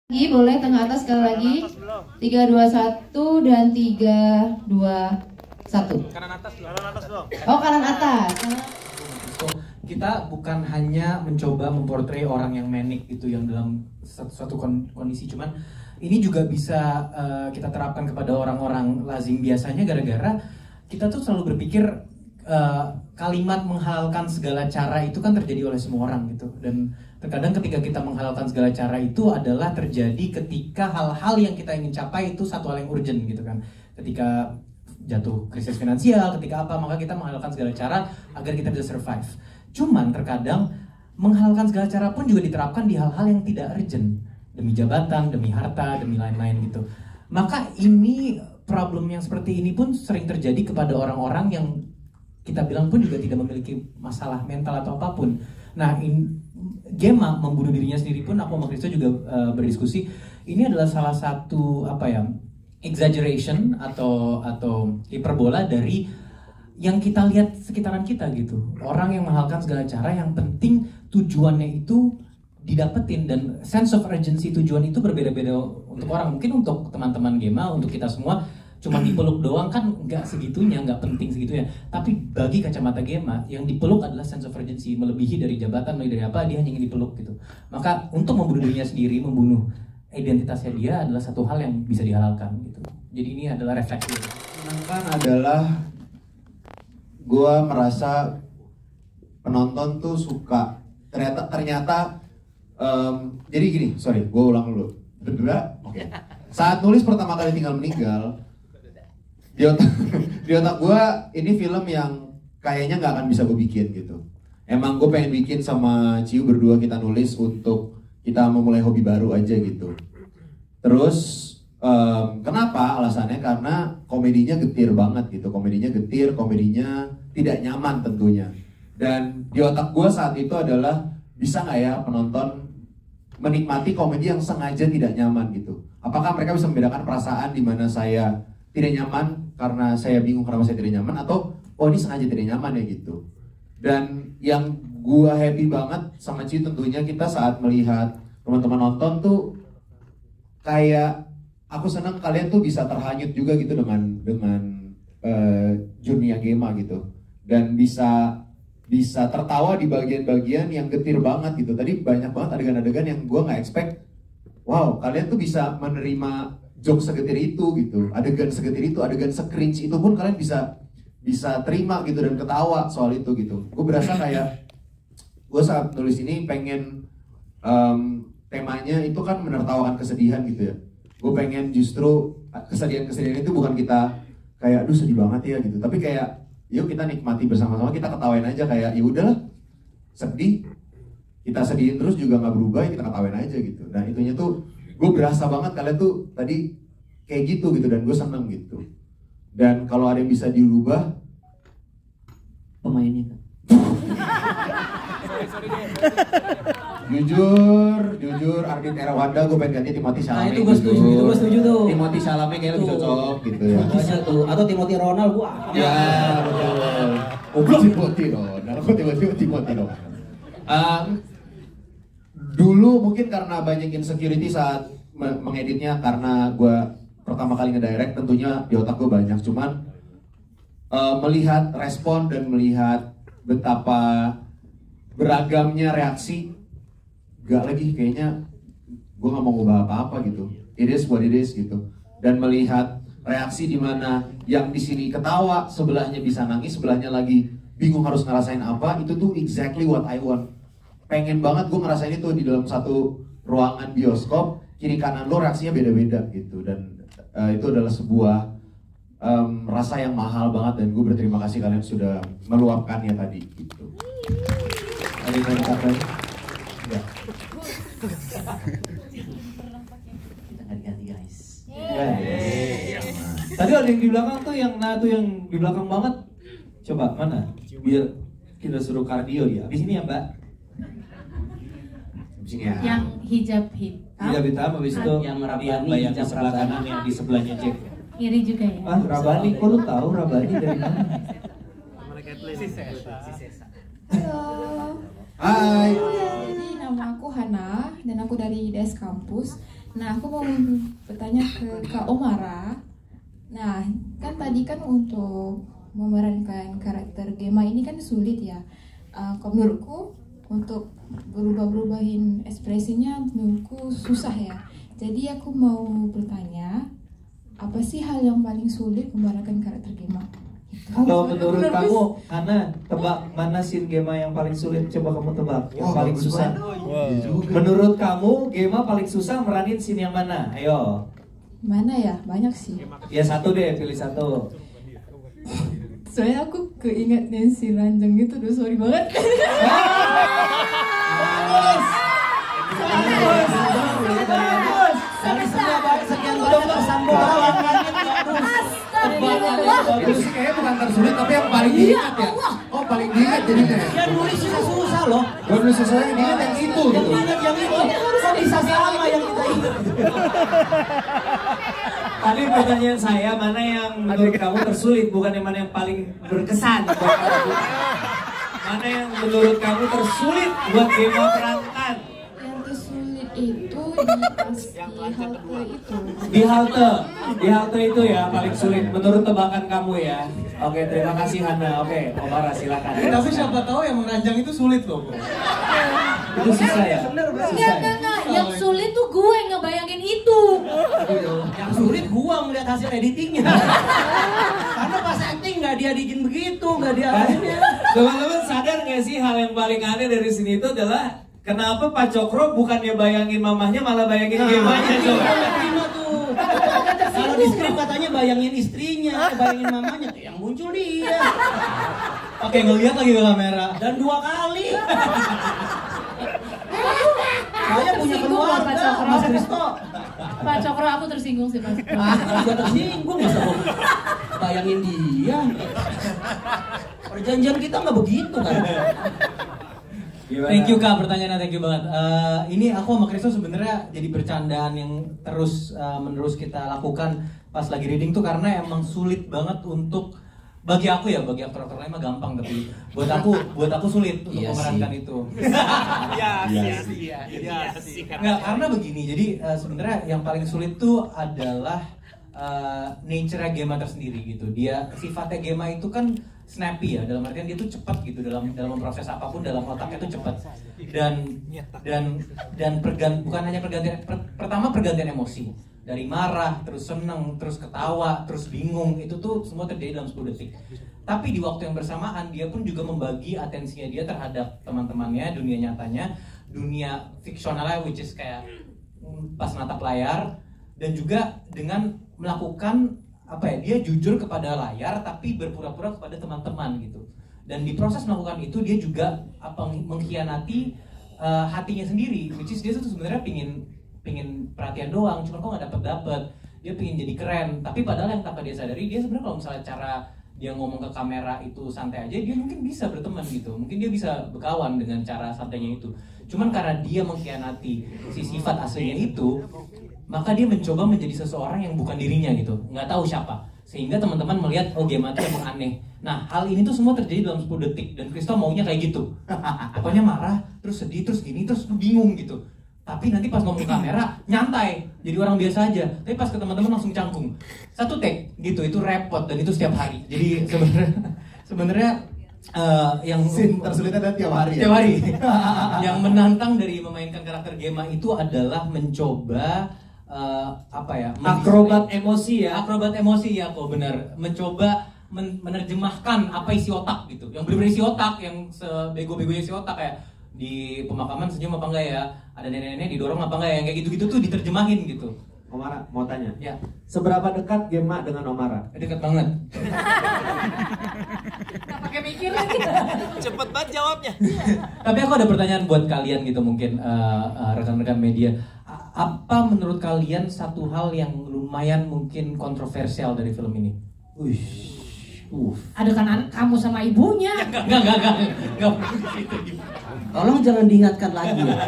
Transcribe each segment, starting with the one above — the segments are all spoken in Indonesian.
Lagi boleh tengah atas sekali lagi. 3 2 1 dan 3 2 1. Kanan atas dong. Oh, kanan atas. So, kita bukan hanya mencoba memportray orang yang manic gitu yang dalam suatu kondisi, cuman ini juga bisa kita terapkan kepada orang-orang lazim biasanya gara-gara kita tuh selalu berpikir kalimat menghalalkan segala cara itu kan terjadi oleh semua orang gitu, dan terkadang ketika kita menghalalkan segala cara itu adalah terjadi ketika hal-hal yang kita ingin capai itu satu hal yang urgent gitu kan, ketika jatuh krisis finansial, ketika apa, maka kita menghalalkan segala cara agar kita bisa survive. Cuman terkadang menghalalkan segala cara pun juga diterapkan di hal-hal yang tidak urgent, demi jabatan, demi harta, demi lain-lain gitu. Maka ini problem yang seperti ini pun sering terjadi kepada orang-orang yang kita bilang pun juga tidak memiliki masalah mental atau apapun. Nah, Gemma membunuh dirinya sendiri pun, aku sama Kristo juga berdiskusi, ini adalah salah satu exaggeration atau hiperbola dari yang kita lihat sekitaran kita gitu. Orang yang menghalalkan segala cara, yang penting tujuannya itu didapetin, dan sense of urgency tujuan itu berbeda-beda untuk orang. Mungkin untuk teman-teman Gemma, untuk kita semua cuma dipeluk doang kan nggak segitunya, nggak penting segitunya. Tapi bagi kacamata Gemma, yang dipeluk adalah sense of urgency, melebihi dari jabatan, melebihi dari apa, dia hanya ingin dipeluk gitu. Maka untuk membunuh dirinya sendiri, membunuh identitasnya dia adalah satu hal yang bisa dihalalkan gitu. Jadi ini adalah refleksi. Menyenangkan adalah gue merasa penonton tuh suka ternyata jadi gini, sorry, gue ulang dulu. Oke. Saat nulis pertama kali Tinggal Meninggal, di otak gue ini film yang kayaknya nggak akan bisa gue bikin gitu. Emang gue pengen bikin sama Ciu berdua, kita nulis untuk kita memulai hobi baru aja gitu. Terus kenapa alasannya? Karena komedinya getir banget gitu, komedinya tidak nyaman tentunya. Dan di otak gue saat itu adalah, bisa nggak ya penonton menikmati komedi yang sengaja tidak nyaman gitu? Apakah mereka bisa membedakan perasaan di mana saya tidak nyaman karena saya bingung kenapa saya tidak nyaman, atau oh ini sengaja tidak nyaman ya gitu. Dan yang gue happy banget sama Ci tentunya, kita saat melihat teman-teman nonton tuh kayak aku senang kalian tuh bisa terhanyut juga gitu dengan journey Gemma gitu, dan bisa tertawa di bagian-bagian yang getir banget gitu. Tadi banyak banget adegan-adegan yang gue nggak expect. Wow, kalian tuh bisa menerima joke segetir itu gitu, adegan segetir itu, adegan se-cringe itu pun kalian bisa terima gitu dan ketawa soal itu gitu. Gue berasa kayak gue saat nulis ini pengen temanya itu kan menertawakan kesedihan gitu ya. Gue pengen justru kesedihan itu bukan kita kayak aduh sedih banget ya gitu, tapi kayak yuk kita nikmati bersama-sama, kita ketawain aja, kayak ya udahlah sedih, kita sedihin terus juga nggak berubah, kita ketawain aja gitu. Dan itunya tuh gue berasa banget kalian tuh tadi kayak gitu dan gue seneng gitu. Dan kalau ada yang bisa dirubah, Pemainnya kan. jujur Ardit Erawanda gue pengen ganti Timothy Chalamet. Nah itu gue setuju tuh. Timothy Chalamet kayaknya lebih cocok gitu ya. Bisa tuh, atau Timothy Ronald gua. Ya betul. Oh Timothy Ronald, Timothy Ronald. Dulu mungkin karena banyak insecurity saat mengeditnya, karena gue pertama kali ngedirect, tentunya di otak gue banyak. Cuman melihat respon dan melihat betapa beragamnya reaksi, gak lagi kayaknya gue gak mau ngubah apa-apa gitu. It is what it is gitu. Dan melihat reaksi di mana yang di sini ketawa, sebelahnya bisa nangis, sebelahnya lagi bingung harus ngerasain apa, itu tuh exactly what I want. Pengen banget gue ngerasain itu di dalam satu ruangan bioskop, kiri kanan lo reaksinya beda-beda gitu. Dan itu adalah sebuah rasa yang mahal banget, dan gue berterima kasih kalian sudah meluapkannya tadi gitu. Ada yang mau dikatakan? Ya. Kita ganti guys. Tadi ada yang di belakang tuh, yang di belakang banget. Coba mana? Biar kita suruh kardio dia. Di sini ya Mbak. Ya. Yang hijab hitam. Hijab hitam, habis itu yang Rabani, yang di sebelah kanan, yang di sebelahnya Jack. Kiri juga ya. Ah, Rabani, kok lu tahu Rabani dari mana? Halo. Hai. Jadi nama aku Hana dan aku dari IDS Kampus. Nah, aku mau bertanya ke Kak Omara. Nah, kan tadi kan untuk memerankan karakter Gema ini kan sulit ya. Kalau menurutku untuk berubah-berubahin ekspresinya menurutku susah ya. Jadi aku mau bertanya, apa sih hal yang paling sulit memerankan karakter Gema? Kalau menurut kamu, Hana, tebak mana scene Gema yang paling sulit? Coba kamu tebak. Yang paling bagus susah. banget. Menurut kamu, Gema paling susah meranin scene yang mana? Ayo. Mana ya? Banyak sih. Ya satu deh, pilih satu. Soalnya aku keinget Nancy Ranjang gitu, aduh sorry banget. Dari sekian banyak persambutan Bagus sih kayaknya bukan tersulit tapi yang paling diingat ya. Oh paling diingat jadinya. Dia nulis susah-susah loh. Gue nulis sesuatu yang diingat yang itu Yang gitu. ingat yang itu. Kok bisa sama yang kita ingat? Tadi pertanyaan saya, mana yang menurut kamu tersulit, bukan yang mana yang paling berkesan buat kamu. Mana yang menurut kamu tersulit buat Gema perankan? Yang tersulit itu pas di halte itu. Di halte itu ya paling sulit menurut tebakan kamu ya. Oke, terima kasih Hana. Oke, Omara silakan. Tapi siapa tahu yang meranjang itu sulit loh, bro. Itu susah ya. Enggak. Yang sulit tuh gue ngebayangin itu. Yang sulit gua ngeliat hasil editingnya. Karena pas acting nggak dia bikin begitu, nggak dia akhirnya. Teman-teman sadar nggak sih hal yang paling aneh dari sini itu adalah kenapa Pak Cokro bukannya bayangin mamahnya malah bayangin Gemanya coba. Terima tuh. Kalau di skrip katanya bayangin istrinya, bayangin mamanya tuh yang muncul dia. Oke, ngeliat lagi ke kamera. Dan 2 kali. Saya punya keluarga, Pak Cokro. Mas Kristo. Pak Cokro, aku tersinggung sih Pak Cokro. Gak tersinggung masa mau bayangin dia. Perjanjian kita nggak begitu kan? Gimana? Thank you Kak, pertanyaannya thank you banget. Ini aku sama Kristo sebenarnya jadi bercandaan yang terus menerus kita lakukan pas lagi reading tuh karena emang sulit banget untuk bagi aku ya, bagi aktor-aktor lain mah gampang tapi buat aku sulit untuk Iya memerankan sih. itu. Iya sih. Nggak, karena begini, jadi sebenarnya yang paling sulit tuh adalah nature-nya Gema tersendiri gitu. Dia sifatnya Gema itu kan snappy ya, dalam artian dia tuh cepat gitu dalam memproses apapun dalam otaknya tuh cepat dan bukan hanya pertama pergantian emosi dari marah terus seneng terus ketawa terus bingung itu tuh semua terjadi dalam 10 detik. Tapi di waktu yang bersamaan dia pun juga membagi atensinya dia terhadap teman-temannya, dunia nyatanya, dunia fiksionalnya which is kayak pas natap layar, dan juga dengan melakukan apa ya, dia jujur kepada layar tapi berpura-pura kepada teman-teman gitu. Dan di proses melakukan itu dia juga mengkhianati hatinya sendiri, which is dia tuh sebenarnya pingin perhatian doang, cuma kok nggak dapet. Dia pingin jadi keren, tapi padahal yang tanpa dia sadari dia sebenarnya kalau misalnya cara dia ngomong ke kamera itu santai aja, dia mungkin bisa berteman gitu, mungkin dia bisa berkawan dengan cara santainya itu. Cuman karena dia mengkhianati si sifat aslinya itu, maka dia mencoba menjadi seseorang yang bukan dirinya gitu, nggak tahu siapa, sehingga teman-teman melihat oh Gema itu emang aneh. Nah hal ini tuh semua terjadi dalam 10 detik dan Kristo maunya kayak gitu, pokoknya marah, terus sedih, terus gini, terus bingung gitu. Tapi nanti pas ngomong ke kamera nyantai, jadi orang biasa aja. Tapi pas ke teman-teman langsung canggung. 1 take gitu, itu repot dan itu setiap hari. Jadi sebenarnya yang Scene tersulitnya ada tiap hari. Tiap hari. Yang menantang dari memainkan karakter Gema itu adalah mencoba Akrobat emosi ya. Akrobat emosi ya kok benar. Mencoba menerjemahkan apa isi otak gitu. Yang benar-benar isi otak, yang sebego-begonya isi otak kayak di pemakaman senyum apa enggak ya, ada nenek-nenek didorong apa enggak ya, yang kayak gitu-gitu tuh diterjemahin gitu. Omara, mau tanya. Ya, Seberapa dekat Gema dengan Omara? dekat banget. Gak pakai mikir lagi. Cepet banget jawabnya. Tapi aku ada pertanyaan buat kalian gitu mungkin rekan-rekan media. Apa menurut kalian satu hal yang lumayan mungkin kontroversial dari film ini? Ada kan kamu sama ibunya. Enggak. Tolong jangan diingatkan lagi ya.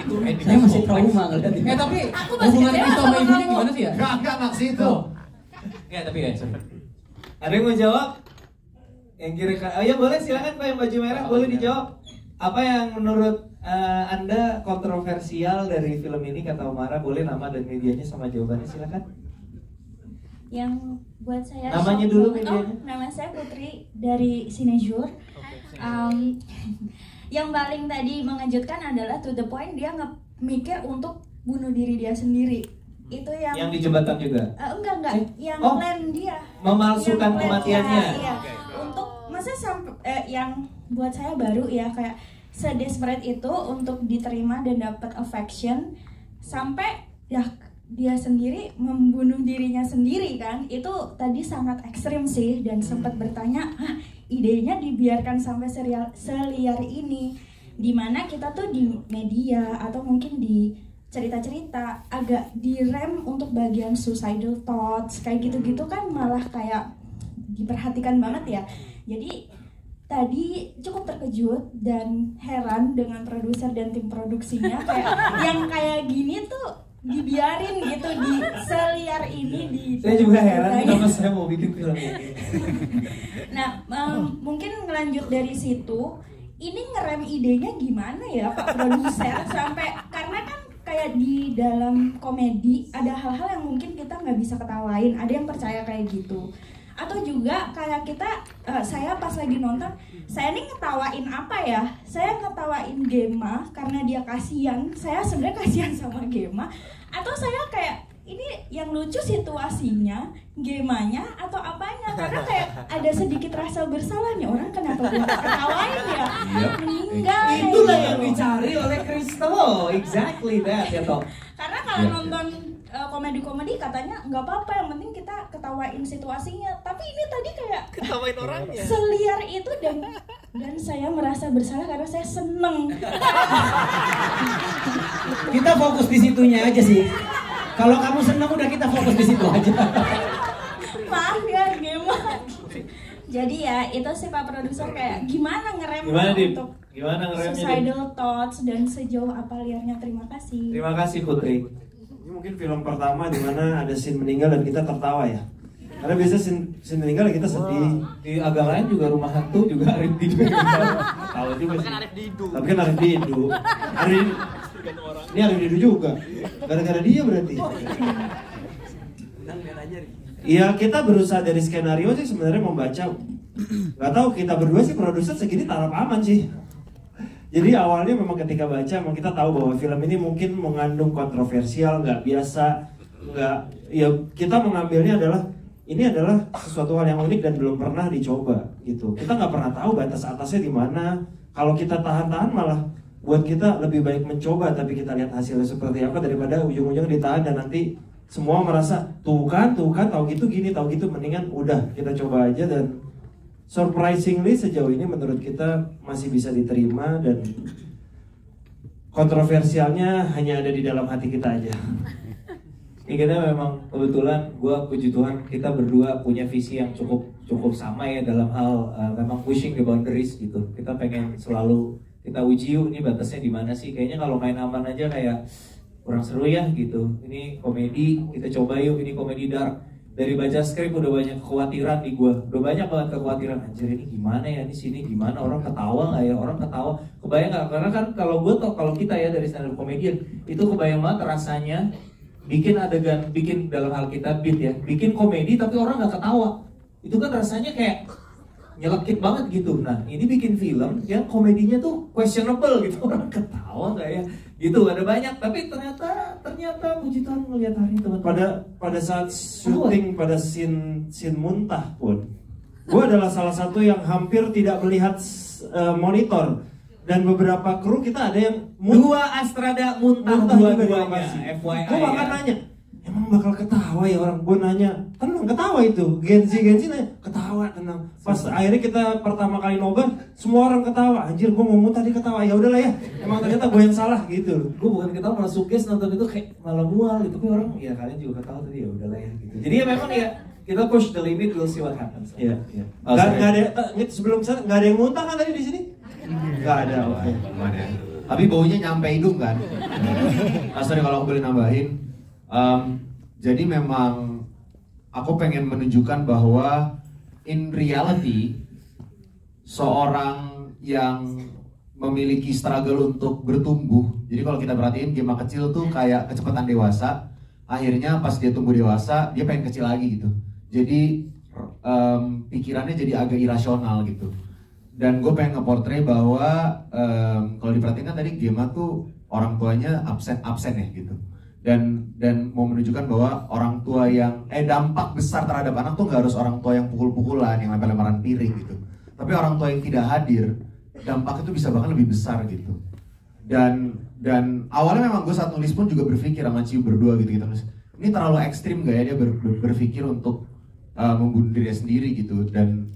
Itu Saya masih trauma ngeliat ini. tapi Aku masih hubungan kecewa Kristo sama sama ibunya kamu. gimana sih ya? Enggak situ. Ya tapi ya sorry. Ada yang mau jawab? Yang kira-kira, oh ya boleh silakan Pak yang baju merah, boleh dijawab. Apa yang menurut Anda kontroversial dari film ini kata Umara? Boleh nama dan medianya sama jawabannya, silakan. Yang buat saya namanya shock dulu banget. medianya. Nama saya Putri dari Cinejur. Yang paling tadi mengejutkan adalah to the point dia mikir untuk bunuh diri dia sendiri. Itu yang di jembatan juga. Enggak yang Oh, plan dia memalsukan yang plan kematiannya. dia, iya. Untuk masa sampai yang buat saya baru ya, kayak sedesperate itu untuk diterima dan dapat affection sampai ya dia sendiri membunuh dirinya sendiri kan. Itu tadi sangat ekstrim sih, dan sempat bertanya, idenya dibiarkan sampai seliar ini, dimana kita tuh di media atau mungkin di cerita-cerita agak direm untuk bagian suicidal thoughts kayak gitu-gitu kan, malah kayak diperhatikan banget ya. Jadi tadi cukup terkejut dan heran dengan produser dan tim produksinya, kayak yang kayak gini tuh dibiarin gitu di seliar ini di. Saya juga heran kenapa saya mau bikin film ini. Nah, mungkin ngelanjut dari situ, ini ngerem idenya gimana ya Pak produser sampai, karena kan kayak di dalam komedi ada hal-hal yang mungkin kita nggak bisa ketawain, ada yang percaya kayak gitu. Atau juga kayak kita, saya pas lagi nonton, saya ini ngetawain apa ya? Saya ngetawain Gema karena dia kasihan, saya sebenarnya kasihan sama Gema. Atau saya kayak, ini yang lucu situasinya, Gemanya atau apanya? Karena kayak ada sedikit rasa bersalahnya, orang kenapa gue ketawain ya? Meninggal. Itulah yang dicari oleh Kristo, exactly that ya toh. Karena kalau nonton komedi-komedi katanya nggak apa-apa, yang penting kita ketawain situasinya. Tapi ini tadi kayak ketawain orangnya. Seliar itu, dan saya merasa bersalah karena saya seneng. Kita fokus di situnya aja sih. Kalau kamu senang udah kita fokus di situ aja. Maaf ya Gema. Jadi ya itu sih Pak produser, kayak gimana ngerem untuk suicidal thoughts dan sejauh apa liarnya. Terima kasih. Terima kasih Putri. Ini mungkin film pertama di mana ada scene meninggal dan kita tertawa ya. Karena biasa scene meninggal kita sedih. Di agak lain juga Rumah Hantu juga Arif Didu. Tahu juga sih. Tapi kan Arif Didu. Ini Arif Didu juga. Gara-gara dia berarti. Iya, kita berusaha dari skenario sih sebenarnya membaca. Gak tahu kita berdua sih produser segini taraf aman sih. Jadi awalnya memang ketika baca, memang kita tahu bahwa film ini mungkin mengandung kontroversial, nggak biasa, ya kita mengambilnya adalah ini adalah sesuatu hal yang unik dan belum pernah dicoba gitu. Kita nggak pernah tahu batas atasnya di mana. Kalau kita tahan-tahan malah buat kita lebih baik mencoba, tapi kita lihat hasilnya seperti apa daripada ujung-ujungnya ditahan dan nanti semua merasa tuh kan tahu gitu gini, tahu gitu, mendingan udah kita coba aja. Dan surprisingly sejauh ini menurut kita masih bisa diterima dan kontroversialnya hanya ada di dalam hati kita aja. Ini kita memang kebetulan, puji Tuhan kita berdua punya visi yang cukup sama ya dalam hal memang pushing the boundaries gitu. Kita pengen selalu kita uji yuk ini batasnya di mana sih. Kayaknya kalau main aman aja kayak kurang seru ya gitu. Ini komedi, kita coba yuk ini komedi dark. Dari baca skrip udah banyak kekhawatiran di gua, udah banyak banget kekhawatiran. Anjir ini gimana ya, ini sini gimana, orang ketawa nggak ya, orang ketawa, kebayang nggak? Karena kan kalau kita ya dari stand up comedian itu kebayang banget rasanya bikin adegan, bikin dalam hal kita beat ya, bikin komedi tapi orang nggak ketawa, itu kan rasanya kayak nyelekit banget gitu. Nah ini bikin film yang komedinya tuh questionable gitu, orang ketawa nggak ya? Gitu ada banyak, tapi ternyata puji Tuhan melihat hari itu pada saat syuting pada scene muntah pun, gue adalah salah satu yang hampir tidak melihat monitor, dan beberapa kru kita ada yang dua Astrada muntah dua-duanya. FYI gue bahkan nanya, emang bakal ketawa ya orang? Gue nanya, tenang ketawa itu, Gen Z nanya, ketawa tenang. Pas akhirnya kita pertama kali nobar, semua orang ketawa. Anjir, gue mau muntah di ketawa. Ya udahlah ya, emang ternyata gue yang salah gitu. Gue bukan ketawa, malah suges nonton itu kayak malah mual gitu. Tapi orang, ya kalian juga ketawa tadi, ya udahlah ya gitu. Jadi ya memang ya kita push the limit, we'll see what happens. Iya. Gak ada, sebelum sana nggak ada yang muntah kan tadi di sini? Nggak ada. Oke. Tapi baunya nyampe hidung kan? Sorry kalau aku boleh nambahin. Jadi memang aku pengen menunjukkan bahwa in reality seorang yang memiliki struggle untuk bertumbuh. Jadi kalau kita perhatiin Gema kecil tuh kayak kecepatan dewasa, akhirnya pas dia tumbuh dewasa dia pengen kecil lagi gitu. Jadi pikirannya jadi agak irasional gitu. Dan gue pengen ngeportray bahwa kalau diperhatikan tadi Gema tuh orang tuanya absen ya gitu. Dan mau menunjukkan bahwa orang tua yang dampak besar terhadap anak tuh nggak harus orang tua yang pukul-pukulan, yang lempar-lemparan piring gitu. Tapi orang tua yang tidak hadir, dampak itu bisa bahkan lebih besar gitu. Dan awalnya memang gue saat nulis pun juga berpikir sama Ciu berdua gitu. Ini terlalu ekstrim gak ya dia berpikir untuk membunuh dirinya sendiri gitu dan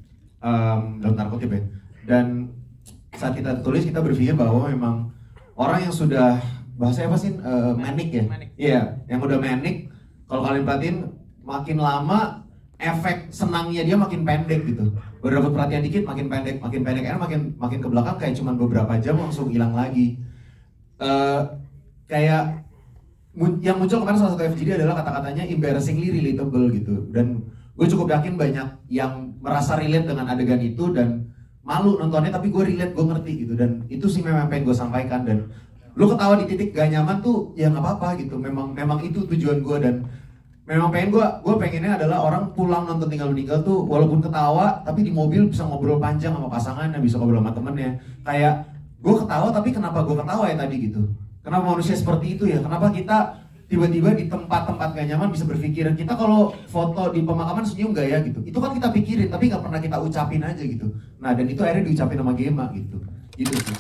dalam tanda kutip ya. Dan saat kita tulis kita berpikir bahwa memang orang yang sudah bahasanya apa sih manic ya? Iya, yang udah manic kalau kalian perhatiin makin lama efek senangnya dia makin pendek gitu. Baru dapat perhatian dikit makin pendek, makin ke belakang kayak cuman beberapa jam langsung hilang lagi. Kayak yang muncul kemarin salah satu FGD adalah kata-katanya embarrassingly relatable gitu. Dan gue cukup yakin banyak yang merasa relate dengan adegan itu dan malu nontonnya, tapi gue relate, gue ngerti gitu. Dan itu sih memang pengen gue sampaikan. Dan lu ketawa di titik gak nyaman tuh ya nggak apa-apa gitu. Memang itu tujuan gue. Dan memang gue pengennya adalah orang pulang nonton Tinggal Meninggal tuh walaupun ketawa tapi di mobil bisa ngobrol panjang sama pasangannya, bisa ngobrol sama temennya. Kayak gue ketawa tapi kenapa gue ketawa ya tadi gitu. Kenapa manusia seperti itu ya? Kenapa kita tiba-tiba di tempat-tempat gak nyaman bisa berpikir kita kalau foto di pemakaman senyum gak ya gitu? Itu kan kita pikirin tapi gak pernah kita ucapin aja gitu. Nah dan itu akhirnya diucapin sama Gema gitu. Gitu sih.